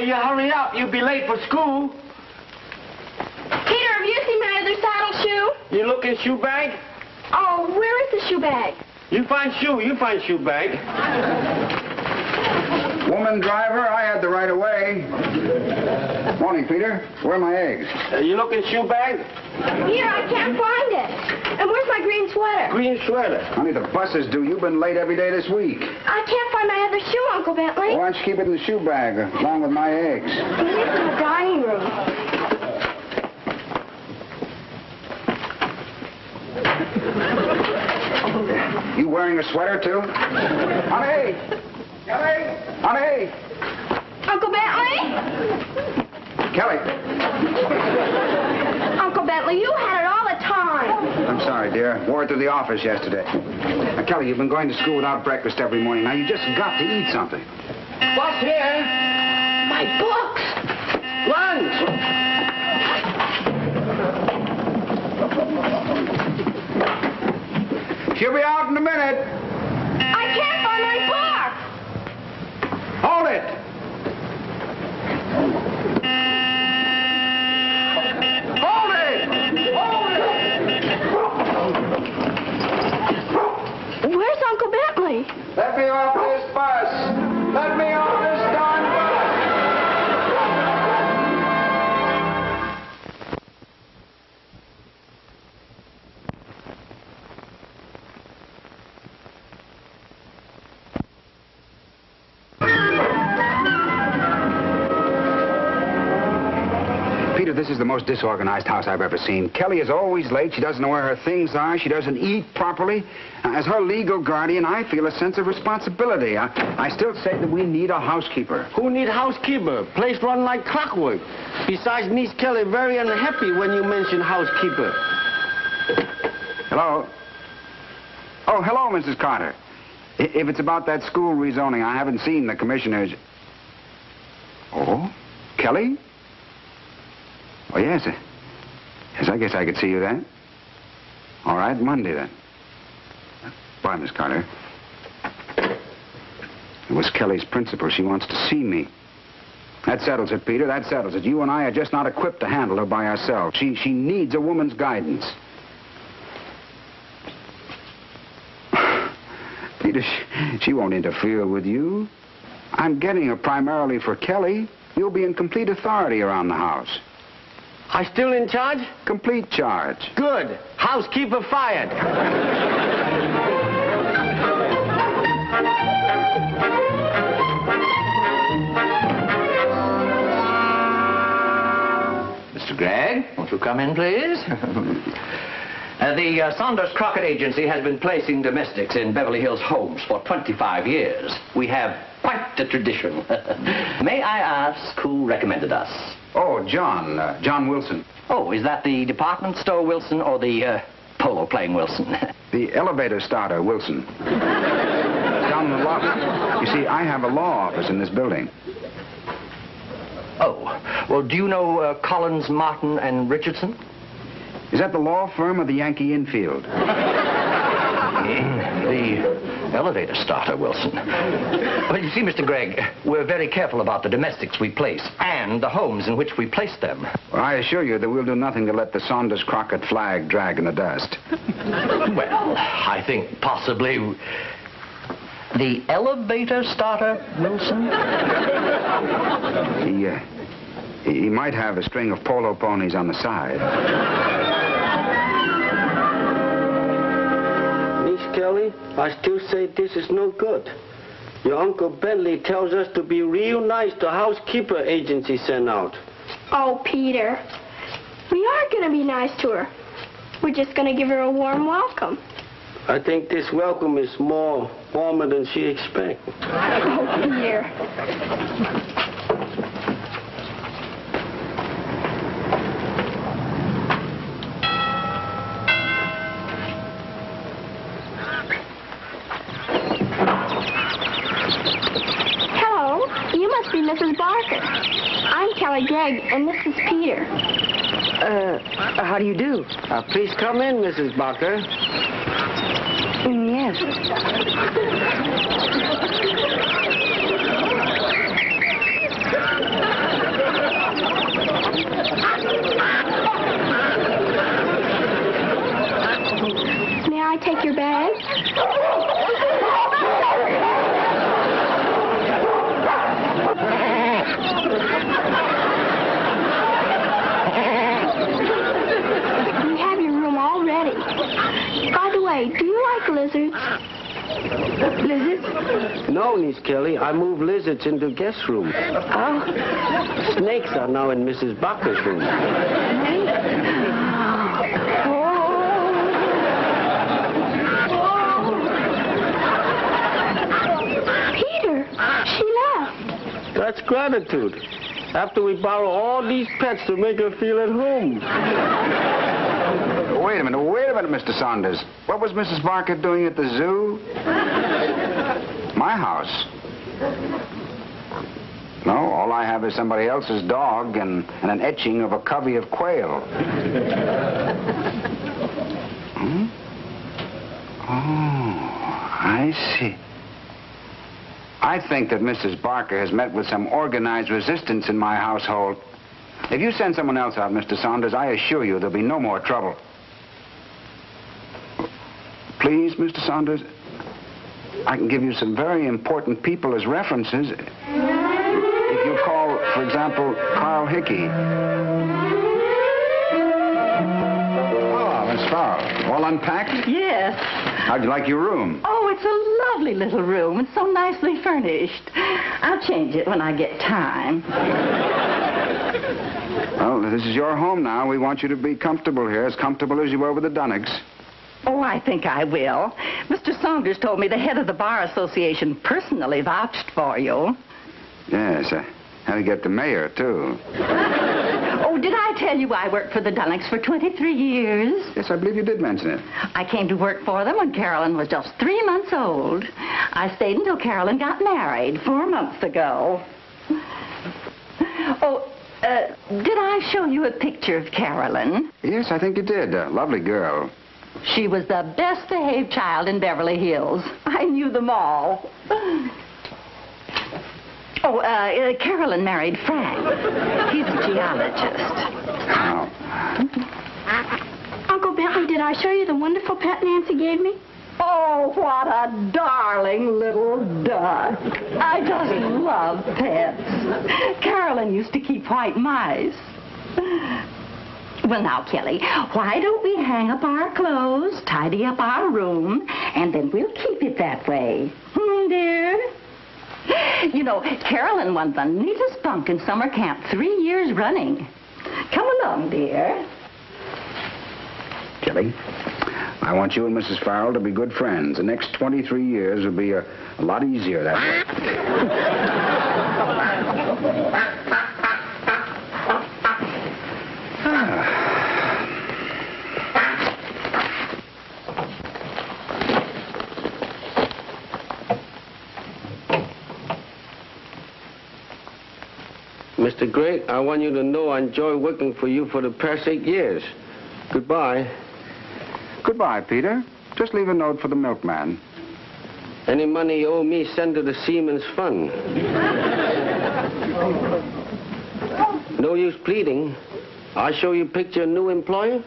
you hurry up. You'll be late for school. Peter, have you seen my other saddle shoe? You looking shoe bag? Oh, where is the shoe bag? You find shoe bag. Woman driver, I had the right of way. Morning, Peter. Where are my eggs? You looking shoe bag? Here, I can't find it. And where's my green sweater? Green sweater. Honey, the bus is due. You've been late every day this week. I can't find my other shoe, Uncle Bentley. Why don't you keep it in the shoe bag along with my eggs? It's in the dining room. You wearing a sweater, too? Honey! Kelly! Honey! Uncle Bentley? Kelly! Uncle Bentley, you had it all the time. I'm sorry, dear. Wore it to the office yesterday. Now, Kelly, you've been going to school without breakfast every morning. Now, you just got to eat something. What's here? My books. Lunch. She'll be out in a minute. I can't find my book. Hold it. Hold it. Hold it. Where's Uncle Bentley? Let me off this bus. Let me off this darn bus. Peter, this is the most disorganized house I've ever seen. Kelly is always late. She doesn't know where her things are. She doesn't eat properly. As her legal guardian, I feel a sense of responsibility. I still say that we need a housekeeper. Who need housekeeper? Place run like clockwork. Besides, Niece Kelly very unhappy when you mention housekeeper. Hello? Oh, hello, Mrs. Carter. If it's about that school rezoning, I haven't seen the commissioners. Oh? Kelly? Oh, yes. Yes, I guess I could see you then. All right, Monday then. Bye, Miss Carter. It was Kelly's principal. She wants to see me. That settles it, Peter. That settles it. You and I are just not equipped to handle her by ourselves. She needs a woman's guidance. Peter, she won't interfere with you. I'm getting her primarily for Kelly. You'll be in complete authority around the house. I still in charge? Complete charge. Good. Housekeeper fired. Mr. Gregg, won't you come in, please? The Saunders Crockett Agency has been placing domestics in Beverly Hills homes for 25 years. We have quite a tradition. May I ask who recommended us? Oh, John Wilson. Oh, is that the department store Wilson or the polo playing Wilson? The elevator starter, Wilson. Down the lot. You see, I have a law office in this building. Oh, well, do you know Collins, Martin, and Richardson? Is that the law firm or the Yankee infield? The elevator starter, Wilson. Well, you see, Mr. Gregg, we're very careful about the domestics we place and the homes in which we place them. Well, I assure you that we'll do nothing to let the Saunders Crockett flag drag in the dust. Well, I think possibly the elevator starter, Wilson? He might have a string of polo ponies on the side. Kelly, I still say this is no good. Your Uncle Bentley tells us to be real nice to housekeeper agency sent out. Oh, Peter. We are going to be nice to her. We're just going to give her a warm welcome. I think this welcome is warmer than she expected. Oh, Peter. Mrs. Barker. I'm Kelly Gregg, and this is Peter. How do you do? Please come in, Mrs. Barker. Yes. I take your bag? You have your room all ready. By the way, do you like lizards? Lizards? No, Niece Kelly. I moved lizards into guest room. Oh. Snakes are now in Mrs. Barker's room. Peter, she left. That's gratitude. After we borrow all these pets to make her feel at home. Wait a minute, Mr. Saunders. What was Mrs. Barker doing at the zoo? My house. No, all I have is somebody else's dog and an etching of a covey of quail. Hmm? Oh, I see. I think that Mrs. Barker has met with some organized resistance in my household. If you send someone else out, Mr. Saunders, I assure you there'll be no more trouble. Please, Mr. Saunders, I can give you some very important people as references. If you call, for example, Carl Hickey. Oh, Miss Farrell, all unpacked? Yes. How'd you like your room? Oh, it's a lovely little room. It's so nicely furnished. I'll change it when I get time. Well, this is your home now. We want you to be comfortable here, as comfortable as you were with the Dunnocks. Oh, I think I will. Mr. Saunders told me the head of the Bar Association personally vouched for you. Yes, how to get the mayor, too. Oh, did I tell you I worked for the Dunnocks for 23 years? Yes, I believe you did mention it. I came to work for them when Carolyn was just 3 months old. I stayed until Carolyn got married 4 months ago. Oh, did I show you a picture of Carolyn? Yes, I think you did. A lovely girl. She was the best behaved child in Beverly Hills. I knew them all. Oh, Carolyn married Frank. He's a geologist. Oh. Uncle Bentley, did I show you the wonderful pet Nancy gave me? Oh, what a darling little duck. I just love pets. Carolyn used to keep white mice. Well, now, Kelly, why don't we hang up our clothes, tidy up our room, and then we'll keep it that way. Dear? You know, Carolyn won the neatest bunk in summer camp 3 years running. Come along, dear. Kelly, I want you and Mrs. Farrell to be good friends. The next 23 years will be a lot easier that way. Mr. Gray, I want you to know I enjoy working for you for the past 8 years. Goodbye. Goodbye, Peter. Just leave a note for the milkman. Any money you owe me, send to the Seamen's Fund. No use pleading. I'll show you a picture of new employer.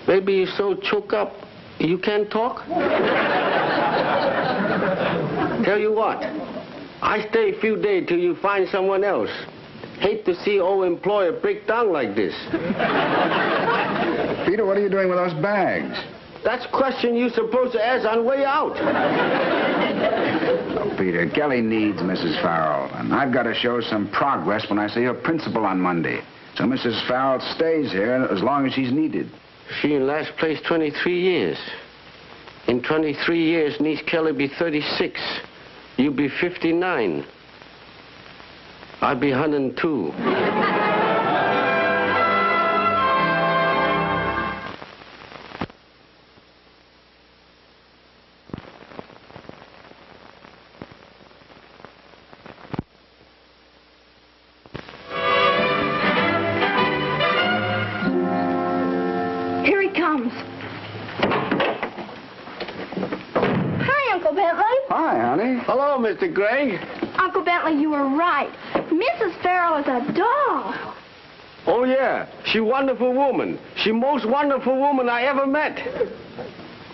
Maybe you're so choked up you can't talk? Tell you what, I stay a few days till you find someone else. Hate to see old employer break down like this. Peter, what are you doing with those bags? That's a question you're supposed to ask on way out. Oh, Peter, Kelly needs Mrs. Farrell, and I've got to show some progress when I see her principal on Monday. So Mrs. Farrell stays here as long as she's needed. She in last place 23 years. In 23 years, niece Kelly be 36. You be 59. I'll be 102. Here he comes. Hi, Uncle Bentley. Hi, honey. Hello, Mr. Gray. Uncle Bentley, you were right. Mrs. Farrell is a doll. Oh, yeah. She wonderful woman. She most wonderful woman I ever met.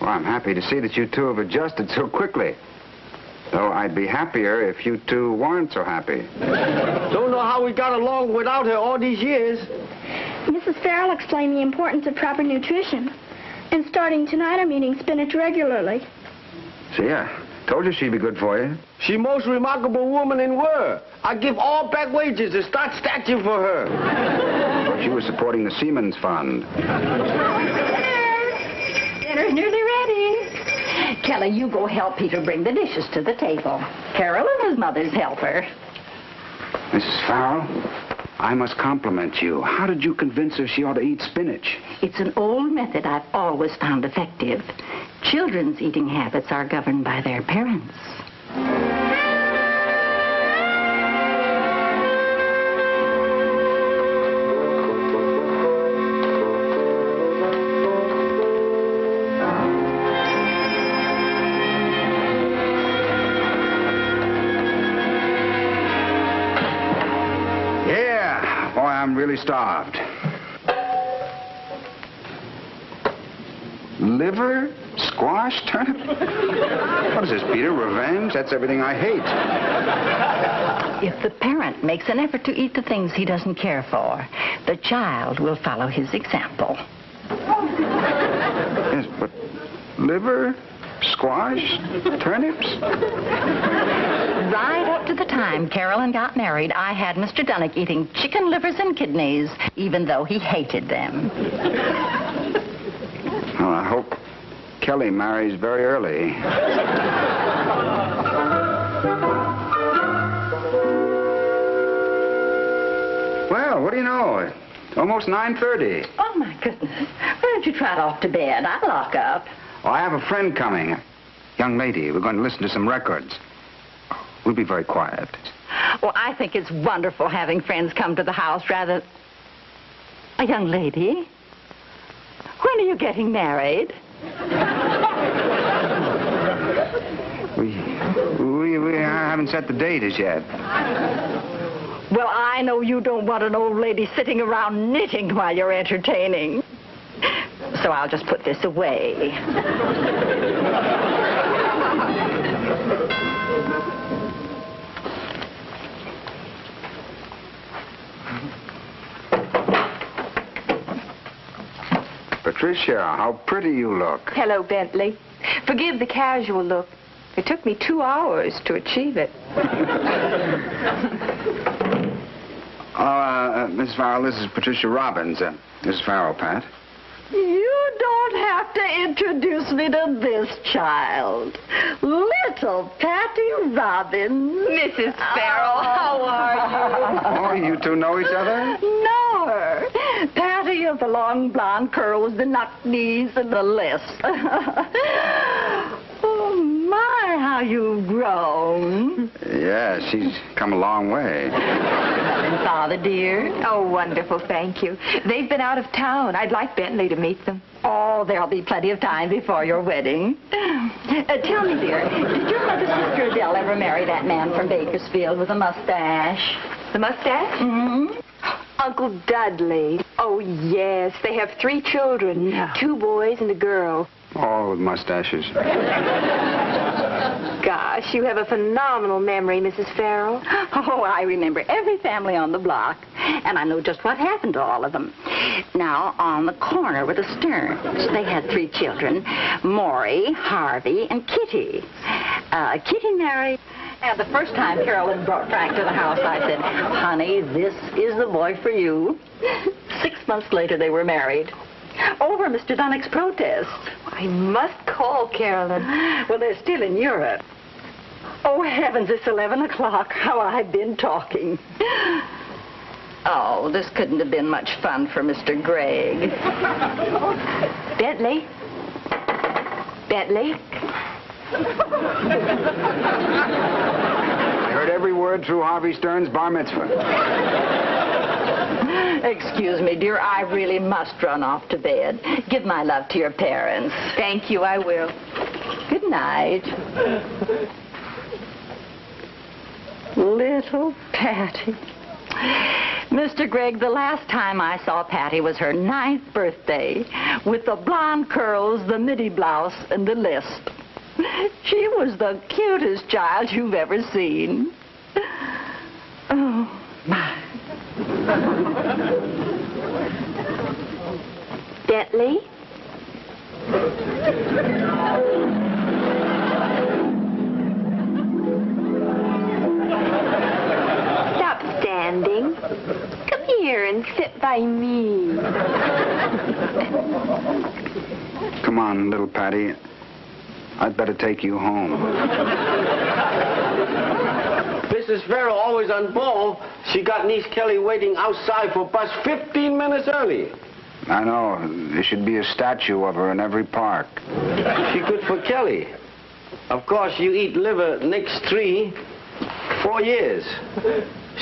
Well, I'm happy to see that you two have adjusted so quickly. Though I'd be happier if you two weren't so happy. Don't know how we got along without her all these years. Mrs. Farrell explained the importance of proper nutrition. And starting tonight, I'm eating spinach regularly. See, I told you she'd be good for you. She most remarkable woman in world. I give all back wages and start statue for her. But she was supporting the Seamen's Fund. Dinner's nearly ready. Kelly, you go help Peter bring the dishes to the table. Carol is his mother's helper. Mrs. Farrell, I must compliment you. How did you convince her she ought to eat spinach? It's an old method I've always found effective. Children's eating habits are governed by their parents. I'm really starved. Liver? Squash? Turnip? What is this, Peter? Revenge? That's everything I hate. If the parent makes an effort to eat the things he doesn't care for, the child will follow his example. Yes, but liver? Squash? Turnips? Right up to the time Carolyn got married, I had Mr. Dunnick eating chicken livers and kidneys, even though he hated them. Well, I hope Kelly marries very early. Well, what do you know? It's almost 9:30. Oh, my goodness. Why don't you trot off to bed? I'll lock up. Well, I have a friend coming. Young lady, we're going to listen to some records. We'll be very quiet. Well, I think it's wonderful having friends come to the house rather... A young lady? When are you getting married? We haven't set the date as yet. Well, I know you don't want an old lady sitting around knitting while you're entertaining. So I'll just put this away. Patricia, how pretty you look. Hello, Bentley. Forgive the casual look. It took me 2 hours to achieve it. Miss Farrell, this is Patricia Robbins. Mrs. Farrell, Pat. You don't have to introduce me to this child. Little Patty Robbins. Mrs. Farrell, how are Oh, you two know each other? No. Patty of the long blonde curls, the knock knees, and the lisp. Oh, my, how you've grown. Yeah, she's come a long way. And Father, dear? you? Oh, wonderful, thank you. They've been out of town. I'd like Bentley to meet them. Oh, there'll be plenty of time before your wedding. Tell me, dear, did your mother's sister Adele ever marry that man from Bakersfield with a mustache? The mustache? Mm-hmm. Uncle Dudley. Oh, yes. They have 3 children. No. 2 boys and a girl. All with mustaches. Gosh, you have a phenomenal memory, Mrs. Farrell. Oh, I remember every family on the block, and I know just what happened to all of them. Now, on the corner were the Stearns. They had 3 children, Maury, Harvey, and Kitty. Kitty married, and the first time Carolyn brought Frank to the house, I said, honey, this is the boy for you. 6 months later, they were married. Over Mr. Dunnick's protest. I must call Carolyn. Well, they're still in Europe. Oh, heavens, it's 11 o'clock. How I've been talking. Oh, this couldn't have been much fun for Mr. Gregg. Bentley? Bentley? I heard every word through Harvey Stern's bar mitzvah. Excuse me, dear, I really must run off to bed. Give my love to your parents. Thank you, I will. Good night. Little Patty. Mr. Gregg, the last time I saw Patty was her 9th birthday, with the blonde curls, the midi blouse, and the lisp. She was the cutest child you've ever seen. Oh, my. Bentley? Stop standing. Come here and sit by me. Come on, little Patty. I'd better take you home. Mrs. Farrell always on ball. She got niece Kelly waiting outside for bus 15 minutes early. I know. There should be a statue of her in every park. She good for Kelly. Of course, you eat liver next 4 years.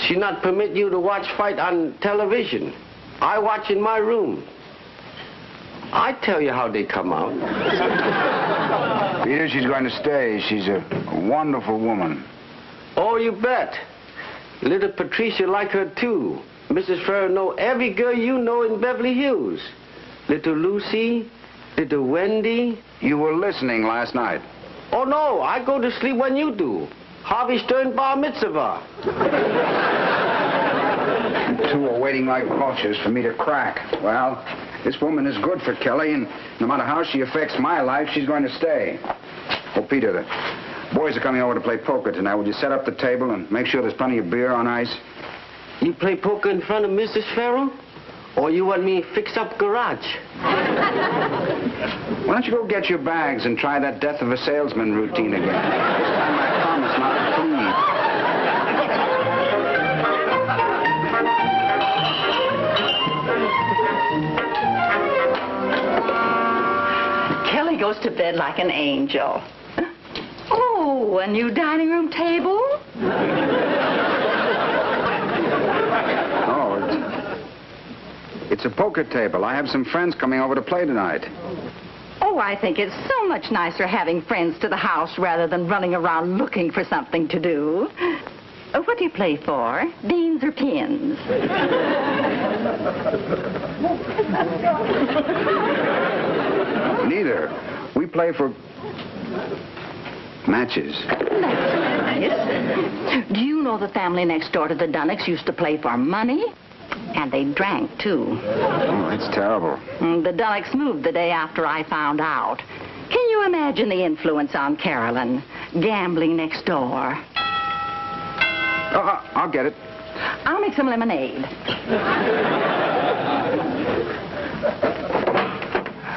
She not permit you to watch fight on television. I watch in my room. I tell you how they come out. Peter, she's going to stay. She's a wonderful woman. Oh, you bet. Little Patricia like her, too. Mrs. Farrell know every girl you know in Beverly Hills. Little Lucy, little Wendy. You were listening last night. Oh, no, I go to sleep when you do. Harvey Stern bar mitzvah. You two are waiting like vultures for me to crack. Well, this woman is good for Kelly, and no matter how she affects my life, she's going to stay. Oh, Peter, the boys are coming over to play poker tonight. Would you set up the table and make sure there's plenty of beer on ice? You play poker in front of Mrs. Farrell? Or you want me fix up garage? Why don't you go get your bags and try that death of a salesman routine again? This time I promise not to plead. Kelly goes to bed like an angel. Oh, a new dining room table? It's a poker table. I have some friends coming over to play tonight. Oh, I think it's so much nicer having friends to the house rather than running around looking for something to do. What do you play for? Beans or pins? Neither. We play for matches. That's nice. Do you know the family next door to the Dunnocks used to play for money? And they drank, too. Oh, that's terrible. The Dunnocks moved the day after I found out. Can you imagine the influence on Carolyn? Gambling next door. Oh, I'll get it. I'll make some lemonade.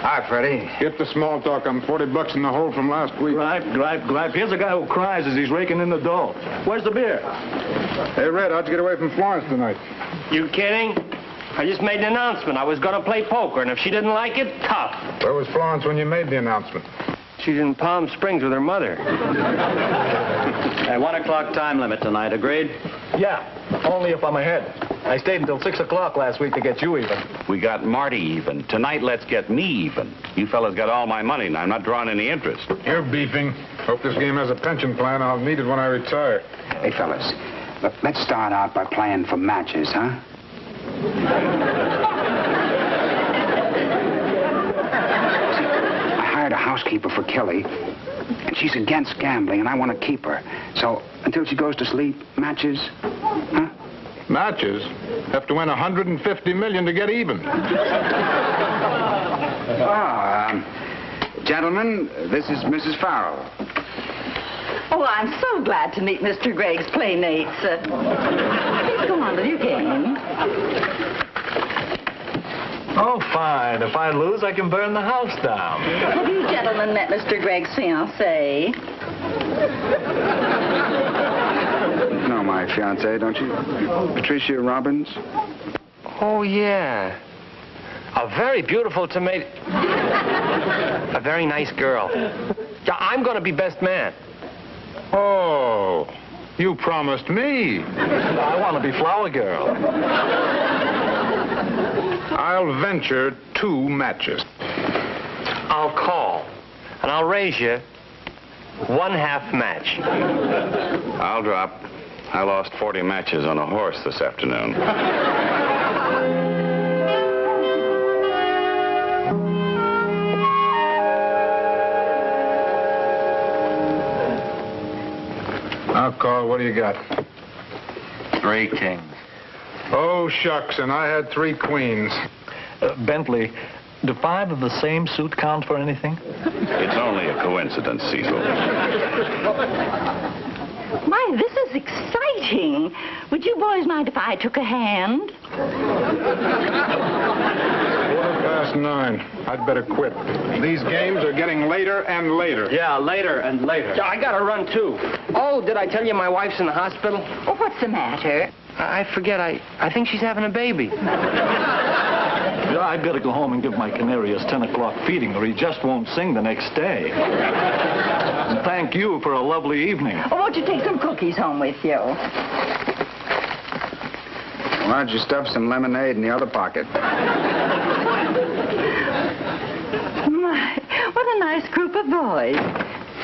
Hi, Freddie. Get the small talk. I'm $40 in the hole from last week. Gripe. Here's a guy who cries as he's raking in the dough. Where's the beer? Hey, Red, how'd you get away from Florence tonight? You kidding? I just made an announcement. I was going to play poker, and if she didn't like it, tough. Where was Florence when you made the announcement? She's in Palm Springs with her mother. Hey, 1 o'clock time limit tonight, agreed? Yeah, only if I'm ahead. I stayed until 6 o'clock last week to get you even. We got Marty even. Tonight, let's get me even. You fellas got all my money, and I'm not drawing any interest. You're beefing. Hope this game has a pension plan. I'll need it when I retire. Hey, fellas, let's start out by playing for matches, huh? I hired a housekeeper for Kelly, and she's against gambling, and I want to keep her. So, until she goes to sleep, matches, huh? Matches? Have to win $150 million to get even. Gentlemen, this is Mrs. Farrell. Oh, I'm so glad to meet Mr. Gregg's playmates. Please go on with your game. Oh, fine. If I lose, I can burn the house down. Have you gentlemen met Mr. Gregg's fiancée? No, my fiancée, don't you? Patricia Robbins? Oh, yeah. A very beautiful tomato. A very nice girl. Yeah, I'm going to be best man. Oh, you promised me. I want to be flower girl. I'll venture 2 matches. I'll call, and I'll raise you 1/2 match. I'll drop. I lost 40 matches on a horse this afternoon. Now, Carl, what do you got? 3 kings. Oh, shucks, and I had 3 queens. Bentley, do 5 of the same suit count for anything? It's only a coincidence, Cecil. My, this is exciting. Would you boys mind if I took a hand? 9:15. I'd better quit. These games are getting later and later. Yeah, later and later. Yeah, I gotta run, too. Oh, did I tell you my wife's in the hospital? Oh, what's the matter? I forget. I think she's having a baby. Yeah, I'd better go home and give my canary his 10 o'clock feeding, or he just won't sing the next day. And thank you for a lovely evening. Oh, won't you take some cookies home with you? Why don't you stuff some lemonade in the other pocket? My, what a nice group of boys.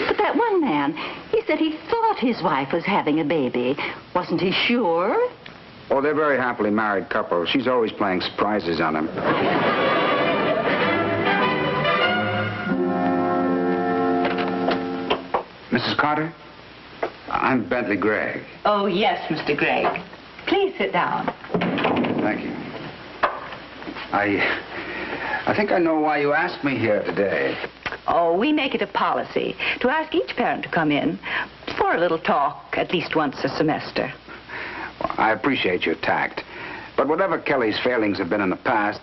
But that one man, he said he thought his wife was having a baby. Wasn't he sure? Oh, they're a very happily married couple. She's always playing surprises on him. Mrs. Carter, I'm Bentley Gregg. Oh, yes, Mr. Gregg. Please sit down. Thank you. I think I know why you asked me here today. Oh, we make it a policy to ask each parent to come in for a little talk at least once a semester. Well, I appreciate your tact. But whatever Kelly's failings have been in the past,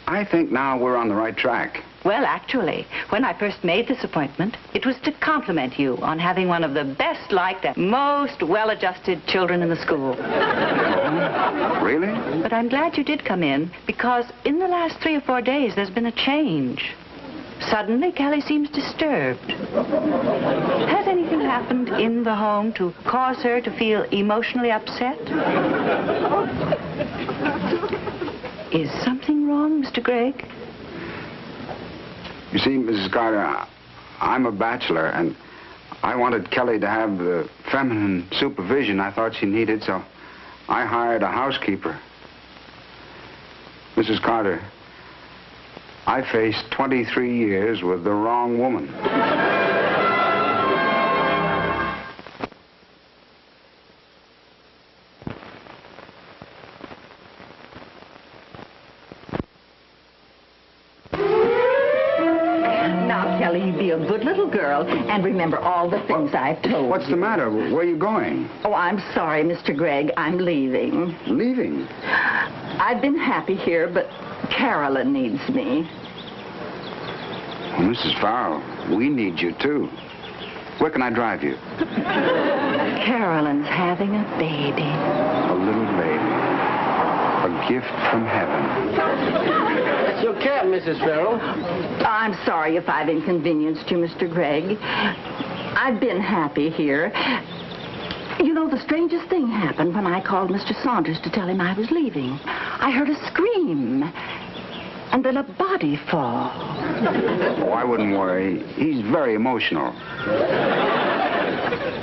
I think now we're on the right track. Well, actually, when I first made this appointment, it was to compliment you on having one of the best liked and most well-adjusted children in the school. Oh, really? But I'm glad you did come in, because in the last 3 or 4 days, there's been a change. Suddenly, Kelly seems disturbed. Has anything happened in the home to cause her to feel emotionally upset? Is something wrong, Mr. Gregg? You see, Mrs. Carter, I'm a bachelor, and I wanted Kelly to have the feminine supervision I thought she needed, so I hired a housekeeper. Mrs. Carter, I faced 23 years with the wrong woman. Now, Kelly, you be a good little girl and remember all the things I've told you. What's the matter? Where are you going? Oh, I'm sorry, Mr. Gregg. I'm leaving. Leaving? I've been happy here, but Carolyn needs me. Well, Mrs. Farrell, we need you, too. Where can I drive you? Carolyn's having a baby. A little baby. A gift from heaven. That's your cat, Mrs. Farrell. I'm sorry if I've inconvenienced you, Mr. Gregg. I've been happy here. You know, the strangest thing happened when I called Mr. Saunders to tell him I was leaving. I heard a scream, and then a body fall. Oh, I wouldn't worry. He's very emotional.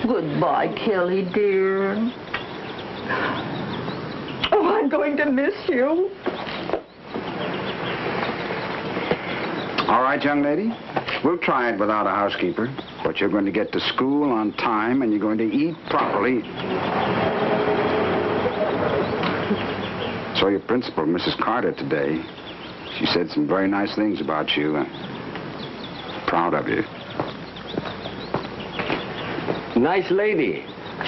Goodbye, Kelly, dear. Oh, I'm going to miss you. All right, young lady. We'll try it without a housekeeper. But you're going to get to school on time, and you're going to eat properly. Saw your principal, Mrs. Carter, today. She said some very nice things about you. Proud of you. Nice lady.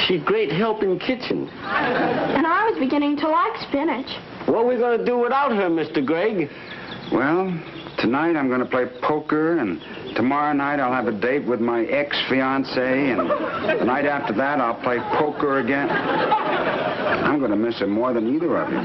She's great help in kitchen. And I was beginning to like spinach. What are we going to do without her, Mr. Gregg? Well, tonight I'm going to play poker, and tomorrow night I'll have a date with my ex-fiancée, and the night after that I'll play poker again. I'm going to miss her more than either of you.